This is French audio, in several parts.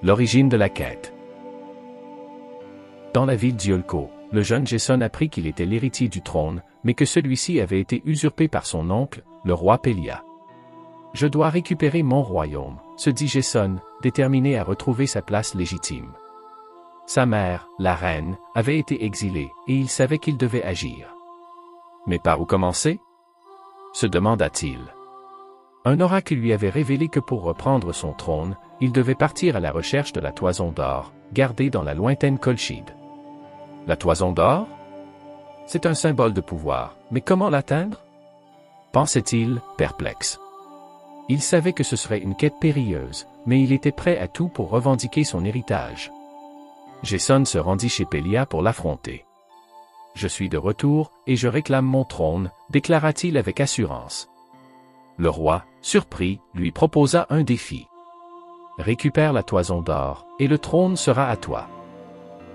L'origine de la quête. Dans la ville d'Iolco, le jeune Jason apprit qu'il était l'héritier du trône, mais que celui-ci avait été usurpé par son oncle, le roi Pélia. « Je dois récupérer mon royaume », se dit Jason, déterminé à retrouver sa place légitime. Sa mère, la reine, avait été exilée, et il savait qu'il devait agir. Mais par où commencer? Se demanda-t-il. Un oracle lui avait révélé que pour reprendre son trône, il devait partir à la recherche de la toison d'or, gardée dans la lointaine Colchide. La toison d'or? C'est un symbole de pouvoir, mais comment l'atteindre? Pensait-il, perplexe. Il savait que ce serait une quête périlleuse, mais il était prêt à tout pour revendiquer son héritage. Jason se rendit chez Pélia pour l'affronter. « Je suis de retour, et je réclame mon trône », déclara-t-il avec assurance. Le roi, surpris, lui proposa un défi. « Récupère la toison d'or, et le trône sera à toi. »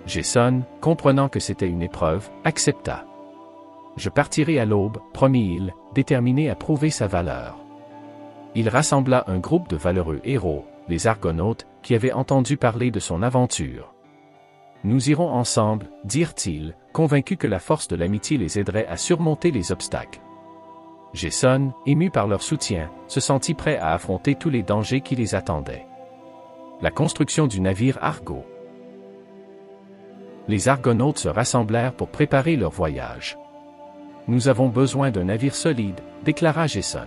Jason, comprenant que c'était une épreuve, accepta. « Je partirai à l'aube », promit-il, déterminé à prouver sa valeur. Il rassembla un groupe de valeureux héros, les Argonautes, qui avaient entendu parler de son aventure. « Nous irons ensemble », dirent-ils, convaincus que la force de l'amitié les aiderait à surmonter les obstacles. Jason, ému par leur soutien, se sentit prêt à affronter tous les dangers qui les attendaient. La construction du navire Argo. Les Argonautes se rassemblèrent pour préparer leur voyage. « Nous avons besoin d'un navire solide », déclara Jason.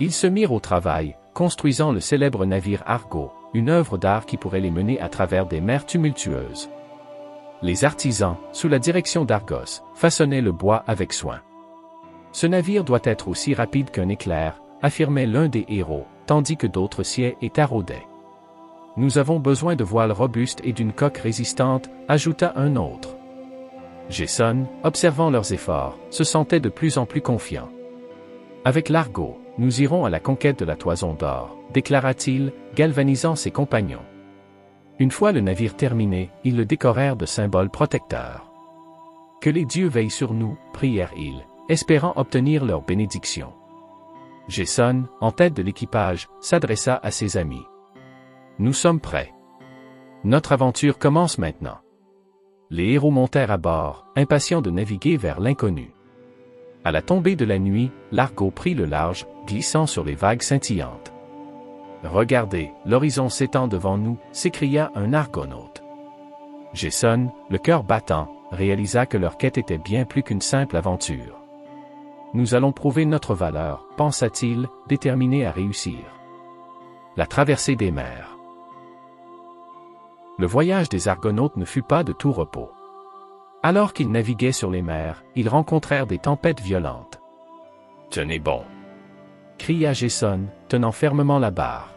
Ils se mirent au travail, construisant le célèbre navire Argo, une œuvre d'art qui pourrait les mener à travers des mers tumultueuses. Les artisans, sous la direction d'Argos, façonnaient le bois avec soin. « Ce navire doit être aussi rapide qu'un éclair », affirmait l'un des héros, tandis que d'autres siaient et taraudaient. « Nous avons besoin de voiles robustes et d'une coque résistante », ajouta un autre. Jason, observant leurs efforts, se sentait de plus en plus confiant. « Avec l'Argo, nous irons à la conquête de la toison d'or », déclara-t-il, galvanisant ses compagnons. Une fois le navire terminé, ils le décorèrent de symboles protecteurs. « Que les dieux veillent sur nous », prièrent-ils, espérant obtenir leur bénédiction. Jason, en tête de l'équipage, s'adressa à ses amis. « Nous sommes prêts. Notre aventure commence maintenant. » Les héros montèrent à bord, impatients de naviguer vers l'inconnu. À la tombée de la nuit, l'Argo prit le large, glissant sur les vagues scintillantes. « Regardez, l'horizon s'étend devant nous », s'écria un Argonaute. Jason, le cœur battant, réalisa que leur quête était bien plus qu'une simple aventure. « Nous allons prouver notre valeur », pensa-t-il, déterminé à réussir. La traversée des mers. Le voyage des Argonautes ne fut pas de tout repos. Alors qu'ils naviguaient sur les mers, ils rencontrèrent des tempêtes violentes. « Tenez bon !» cria Jason, tenant fermement la barre.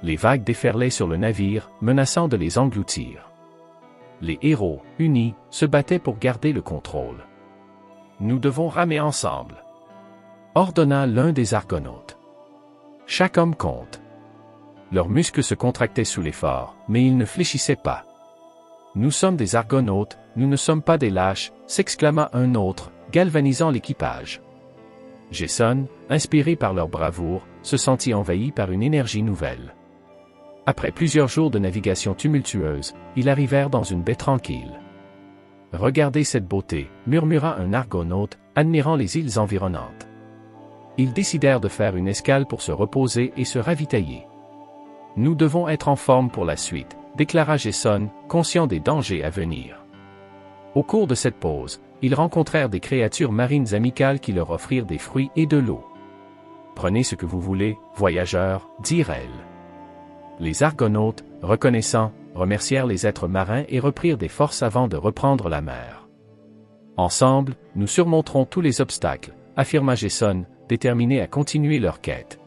Les vagues déferlaient sur le navire, menaçant de les engloutir. Les héros, unis, se battaient pour garder le contrôle. « Nous devons ramer ensemble », ordonna l'un des Argonautes. « Chaque homme compte. » Leurs muscles se contractaient sous l'effort, mais ils ne fléchissaient pas. « Nous sommes des Argonautes, nous ne sommes pas des lâches », s'exclama un autre, galvanisant l'équipage. Jason, inspiré par leur bravoure, se sentit envahi par une énergie nouvelle. Après plusieurs jours de navigation tumultueuse, ils arrivèrent dans une baie tranquille. « Regardez cette beauté », murmura un Argonaute, admirant les îles environnantes. Ils décidèrent de faire une escale pour se reposer et se ravitailler. « Nous devons être en forme pour la suite », déclara Jason, conscient des dangers à venir. Au cours de cette pause, ils rencontrèrent des créatures marines amicales qui leur offrirent des fruits et de l'eau. « Prenez ce que vous voulez, voyageurs », dirent-elles. Les Argonautes, reconnaissants, remercièrent les êtres marins et reprirent des forces avant de reprendre la mer. « Ensemble, nous surmonterons tous les obstacles », affirma Jason, déterminé à continuer leur quête.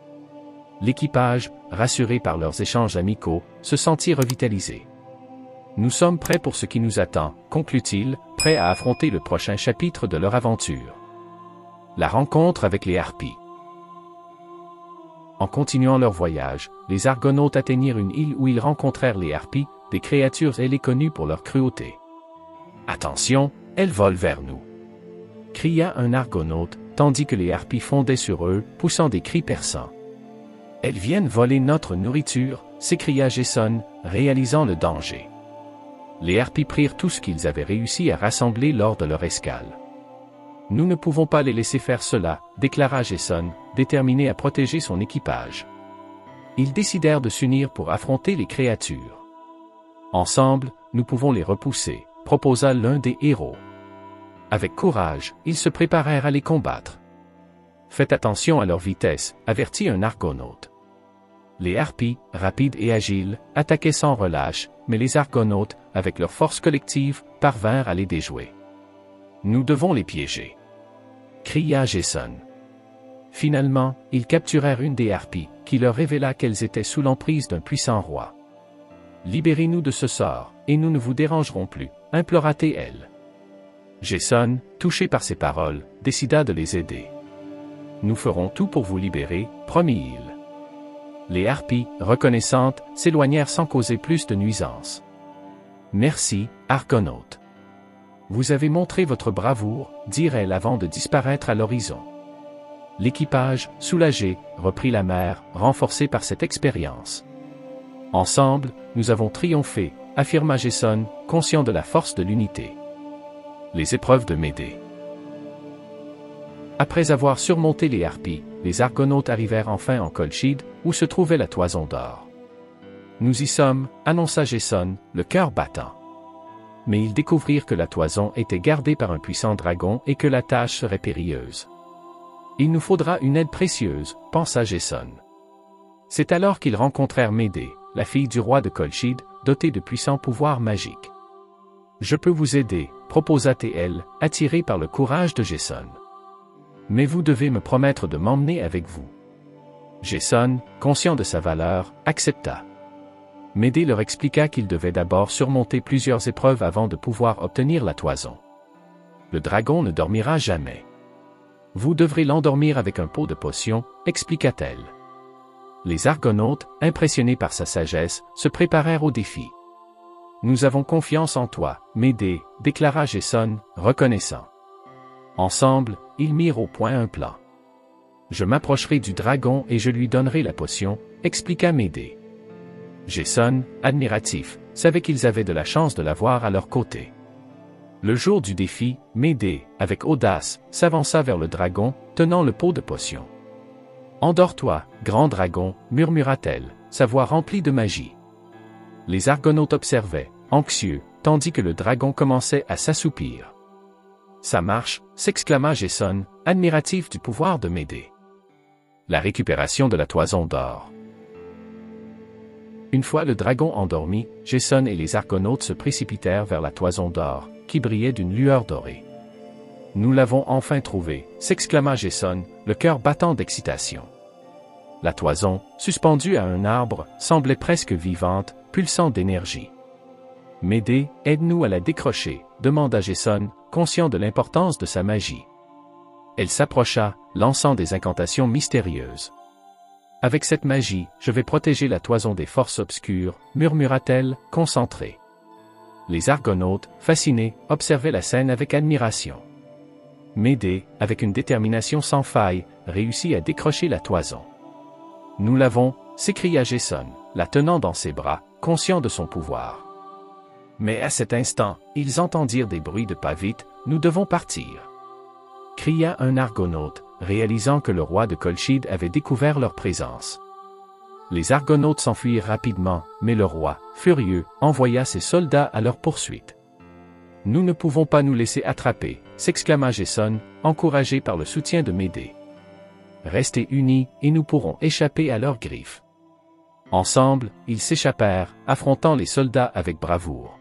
L'équipage, rassuré par leurs échanges amicaux, se sentit revitalisé. « Nous sommes prêts pour ce qui nous attend », conclut-il, prêts à affronter le prochain chapitre de leur aventure. La rencontre avec les harpies. En continuant leur voyage, les Argonautes atteignirent une île où ils rencontrèrent les harpies, des créatures ailées connues pour leur cruauté. « Attention, elles volent vers nous !» cria un Argonaute, tandis que les harpies fondaient sur eux, poussant des cris perçants. Elles viennent voler notre nourriture, s'écria Jason, réalisant le danger. Les harpies prirent tout ce qu'ils avaient réussi à rassembler lors de leur escale. Nous ne pouvons pas les laisser faire cela, déclara Jason, déterminé à protéger son équipage. Ils décidèrent de s'unir pour affronter les créatures. Ensemble, nous pouvons les repousser, proposa l'un des héros. Avec courage, ils se préparèrent à les combattre. Faites attention à leur vitesse, avertit un argonaute. Les harpies, rapides et agiles, attaquaient sans relâche, mais les argonautes, avec leur force collective, parvinrent à les déjouer. Nous devons les piéger, cria Jason. Finalement, ils capturèrent une des harpies, qui leur révéla qu'elles étaient sous l'emprise d'un puissant roi. Libérez-nous de ce sort, et nous ne vous dérangerons plus, implora-t-elle. Jason, touché par ces paroles, décida de les aider. Nous ferons tout pour vous libérer, promit-il. Les harpies, reconnaissantes, s'éloignèrent sans causer plus de nuisances. Merci, Argonaute. Vous avez montré votre bravoure, dirent-elles avant de disparaître à l'horizon. L'équipage, soulagé, reprit la mer, renforcé par cette expérience. Ensemble, nous avons triomphé, affirma Jason, conscient de la force de l'unité. Les épreuves de Médée. Après avoir surmonté les harpies, les argonautes arrivèrent enfin en Colchide, où se trouvait la toison d'or. Nous y sommes, annonça Jason, le cœur battant. Mais ils découvrirent que la toison était gardée par un puissant dragon et que la tâche serait périlleuse. Il nous faudra une aide précieuse, pensa Jason. C'est alors qu'ils rencontrèrent Médée, la fille du roi de Colchide, dotée de puissants pouvoirs magiques. Je peux vous aider, proposa-t-elle, attirée par le courage de Jason. Mais vous devez me promettre de m'emmener avec vous. Jason, conscient de sa valeur, accepta. Médée leur expliqua qu'ils devaient d'abord surmonter plusieurs épreuves avant de pouvoir obtenir la toison. Le dragon ne dormira jamais. Vous devrez l'endormir avec un pot de potion, expliqua-t-elle. Les argonautes, impressionnés par sa sagesse, se préparèrent au défi. Nous avons confiance en toi, Médée, déclara Jason, reconnaissant. Ensemble, ils mirent au point un plan. Je m'approcherai du dragon et je lui donnerai la potion, expliqua Médée. Jason, admiratif, savait qu'ils avaient de la chance de l'avoir à leur côté. Le jour du défi, Médée, avec audace, s'avança vers le dragon, tenant le pot de potion. « Endors-toi, grand dragon » murmura-t-elle, sa voix remplie de magie. Les argonautes observaient, anxieux, tandis que le dragon commençait à s'assoupir. « Ça marche » s'exclama Jason, admiratif du pouvoir de Médée. La récupération de la toison d'or. Une fois le dragon endormi, Jason et les argonautes se précipitèrent vers la toison d'or, qui brillait d'une lueur dorée. « Nous l'avons enfin trouvée » s'exclama Jason, le cœur battant d'excitation. La toison, suspendue à un arbre, semblait presque vivante, pulsant d'énergie. « Médée, aide-nous à la décrocher » demanda Jason, conscient de l'importance de sa magie. Elle s'approcha, lançant des incantations mystérieuses. « Avec cette magie, je vais protéger la toison des forces obscures » murmura-t-elle, concentrée. Les argonautes, fascinés, observaient la scène avec admiration. Médée, avec une détermination sans faille, réussit à décrocher la toison. « Nous l'avons » s'écria Jason, la tenant dans ses bras, conscient de son pouvoir. Mais à cet instant, ils entendirent des bruits de pas vite, « Nous devons partir » cria un argonaute, réalisant que le roi de Colchide avait découvert leur présence. Les argonautes s'enfuirent rapidement, mais le roi, furieux, envoya ses soldats à leur poursuite. « Nous ne pouvons pas nous laisser attraper » s'exclama Jason, encouragé par le soutien de Médée. « Restez unis, et nous pourrons échapper à leurs griffes. » Ensemble, ils s'échappèrent, affrontant les soldats avec bravoure.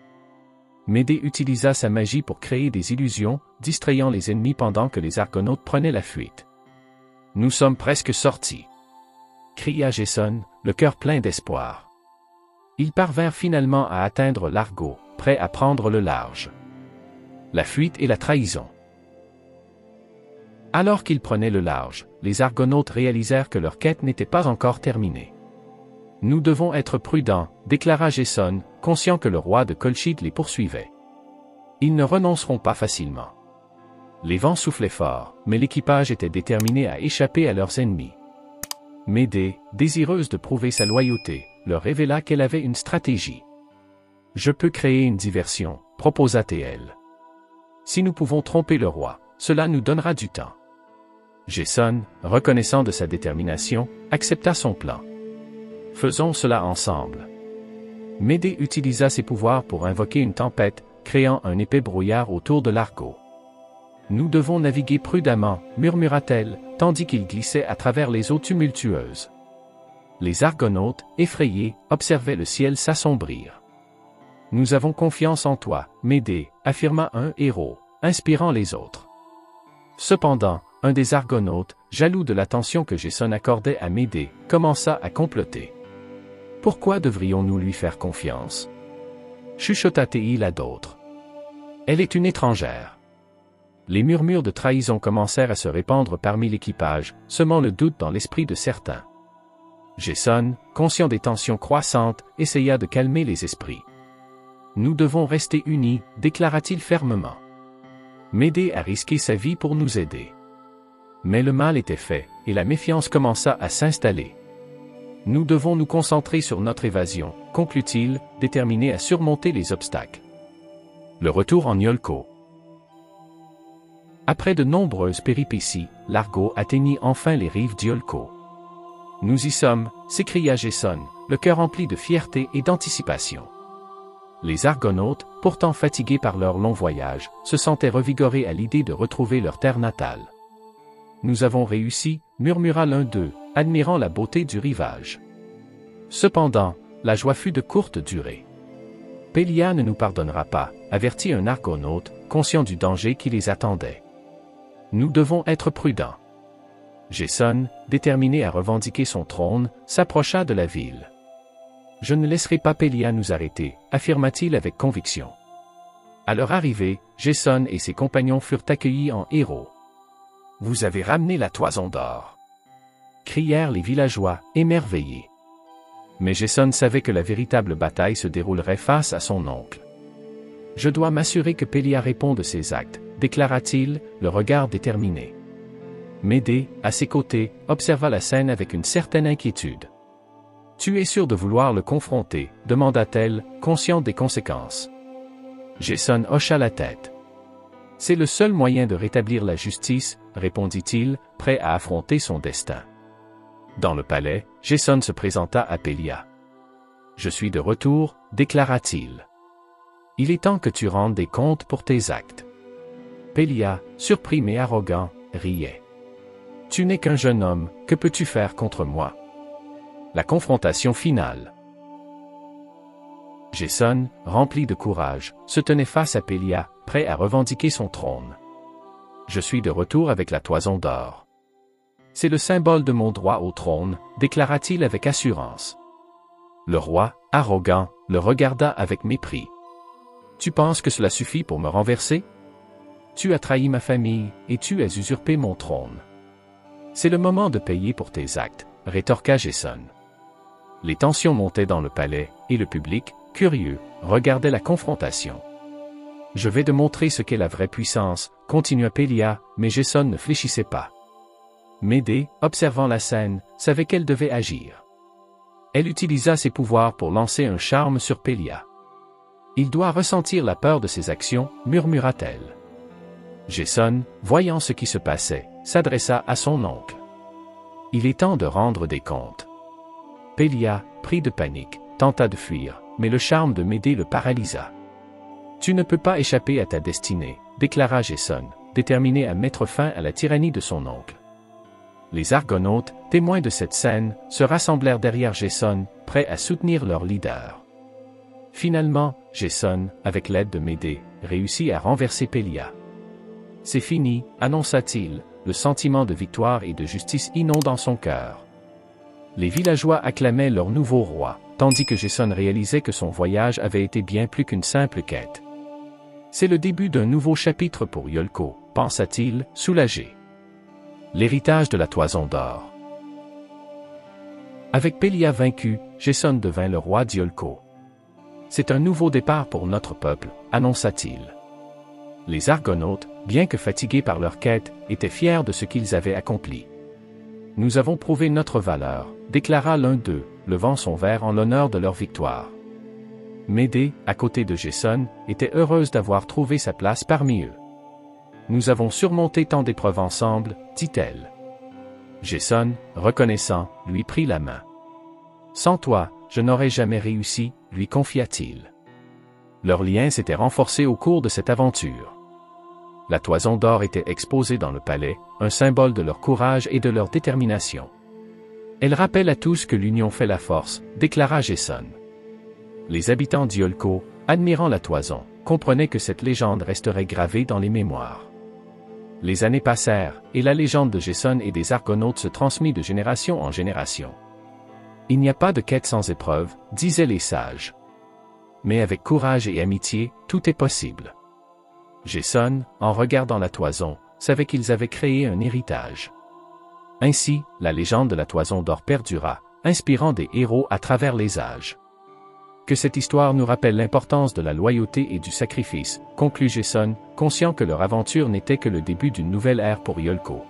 Médée utilisa sa magie pour créer des illusions, distrayant les ennemis pendant que les argonautes prenaient la fuite. « Nous sommes presque sortis » cria Jason, le cœur plein d'espoir. Ils parvinrent finalement à atteindre l'Argo, prêts à prendre le large. La fuite et la trahison. Alors qu'ils prenaient le large, les argonautes réalisèrent que leur quête n'était pas encore terminée. « Nous devons être prudents » déclara Jason, conscient que le roi de Colchide les poursuivait. Ils ne renonceront pas facilement. Les vents soufflaient fort, mais l'équipage était déterminé à échapper à leurs ennemis. Médée, désireuse de prouver sa loyauté, leur révéla qu'elle avait une stratégie. « Je peux créer une diversion, » proposa-t-elle. « Si nous pouvons tromper le roi, cela nous donnera du temps. » Jason, reconnaissant de sa détermination, accepta son plan. « Faisons cela ensemble. » Médée utilisa ses pouvoirs pour invoquer une tempête, créant un épais brouillard autour de l'Argo. « Nous devons naviguer prudemment, » murmura-t-elle, tandis qu'il glissait à travers les eaux tumultueuses. Les Argonautes, effrayés, observaient le ciel s'assombrir. « Nous avons confiance en toi, Médée, » affirma un héros, inspirant les autres. Cependant, un des Argonautes, jaloux de l'attention que Jason accordait à Médée, commença à comploter. « Pourquoi devrions-nous lui faire confiance » chuchota-t-il à d'autres. « Elle est une étrangère. » Les murmures de trahison commencèrent à se répandre parmi l'équipage, semant le doute dans l'esprit de certains. Jason, conscient des tensions croissantes, essaya de calmer les esprits. « Nous devons rester unis, » déclara-t-il fermement. « Médée a risqué sa vie pour nous aider. » Mais le mal était fait, et la méfiance commença à s'installer. « Nous devons nous concentrer sur notre évasion, » conclut-il, déterminé à surmonter les obstacles. Le retour en Iolco. Après de nombreuses péripéties, l'Argo atteignit enfin les rives d'Iolco. « Nous y sommes !» s'écria Jason, le cœur rempli de fierté et d'anticipation. Les Argonautes, pourtant fatigués par leur long voyage, se sentaient revigorés à l'idée de retrouver leur terre natale. « Nous avons réussi !» murmura l'un d'eux, admirant la beauté du rivage. Cependant, la joie fut de courte durée. « Pélia ne nous pardonnera pas », avertit un Argonaute, conscient du danger qui les attendait. « Nous devons être prudents. » Jason, déterminé à revendiquer son trône, s'approcha de la ville. « Je ne laisserai pas Pélia nous arrêter », affirma-t-il avec conviction. À leur arrivée, Jason et ses compagnons furent accueillis en héros. « Vous avez ramené la toison d'or !» crièrent les villageois, émerveillés. Mais Jason savait que la véritable bataille se déroulerait face à son oncle. « Je dois m'assurer que Pélia répond de ses actes », déclara-t-il, le regard déterminé. Médée, à ses côtés, observa la scène avec une certaine inquiétude. « Tu es sûr de vouloir le confronter ?» demanda-t-elle, consciente des conséquences. Jason hocha la tête. « C'est le seul moyen de rétablir la justice », répondit-il, prêt à affronter son destin. Dans le palais, Jason se présenta à Pélia. « Je suis de retour », déclara-t-il. « Il est temps que tu rendes des comptes pour tes actes. » Pélia, surpris mais arrogant, riait. « Tu n'es qu'un jeune homme, que peux-tu faire contre moi ?» La confrontation finale. Jason, rempli de courage, se tenait face à Pélia, prêt à revendiquer son trône. « Je suis de retour avec la toison d'or. C'est le symbole de mon droit au trône, » déclara-t-il avec assurance. Le roi, arrogant, le regarda avec mépris. « Tu penses que cela suffit pour me renverser? Tu as trahi ma famille, et tu as usurpé mon trône. C'est le moment de payer pour tes actes, » rétorqua Jason. Les tensions montaient dans le palais, et le public, curieux, regardait la confrontation. « Je vais te montrer ce qu'est la vraie puissance », continua Pélia, mais Jason ne fléchissait pas. Médée, observant la scène, savait qu'elle devait agir. Elle utilisa ses pouvoirs pour lancer un charme sur Pélia. « Il doit ressentir la peur de ses actions », murmura-t-elle. Jason, voyant ce qui se passait, s'adressa à son oncle. « Il est temps de rendre des comptes. » Pélia, pris de panique, tenta de fuir, mais le charme de Médée le paralysa. « Tu ne peux pas échapper à ta destinée », déclara Jason, déterminé à mettre fin à la tyrannie de son oncle. Les Argonautes, témoins de cette scène, se rassemblèrent derrière Jason, prêts à soutenir leur leader. Finalement, Jason, avec l'aide de Médée, réussit à renverser Pélia. « C'est fini », annonça-t-il, le sentiment de victoire et de justice inondant son cœur. Les villageois acclamaient leur nouveau roi, tandis que Jason réalisait que son voyage avait été bien plus qu'une simple quête. C'est le début d'un nouveau chapitre pour Iolco, pensa-t-il, soulagé. L'héritage de la toison d'or. Avec Pélia vaincu, Jason devint le roi d'Iolco. C'est un nouveau départ pour notre peuple, annonça-t-il. Les Argonautes, bien que fatigués par leur quête, étaient fiers de ce qu'ils avaient accompli. Nous avons prouvé notre valeur, déclara l'un d'eux, levant son verre en l'honneur de leur victoire. Médée, à côté de Jason, était heureuse d'avoir trouvé sa place parmi eux. Nous avons surmonté tant d'épreuves ensemble, dit-elle. Jason, reconnaissant, lui prit la main. Sans toi, je n'aurais jamais réussi, lui confia-t-il. Leur lien s'était renforcé au cours de cette aventure. La toison d'or était exposée dans le palais, un symbole de leur courage et de leur détermination. Elle rappelle à tous que l'union fait la force, déclara Jason. Les habitants d'Iolco, admirant la toison, comprenaient que cette légende resterait gravée dans les mémoires. Les années passèrent, et la légende de Jason et des Argonautes se transmit de génération en génération. Il n'y a pas de quête sans épreuve, disaient les sages. Mais avec courage et amitié, tout est possible. Jason, en regardant la toison, savait qu'ils avaient créé un héritage. Ainsi, la légende de la toison d'or perdura, inspirant des héros à travers les âges. Que cette histoire nous rappelle l'importance de la loyauté et du sacrifice, conclut Jason, conscient que leur aventure n'était que le début d'une nouvelle ère pour Iolco.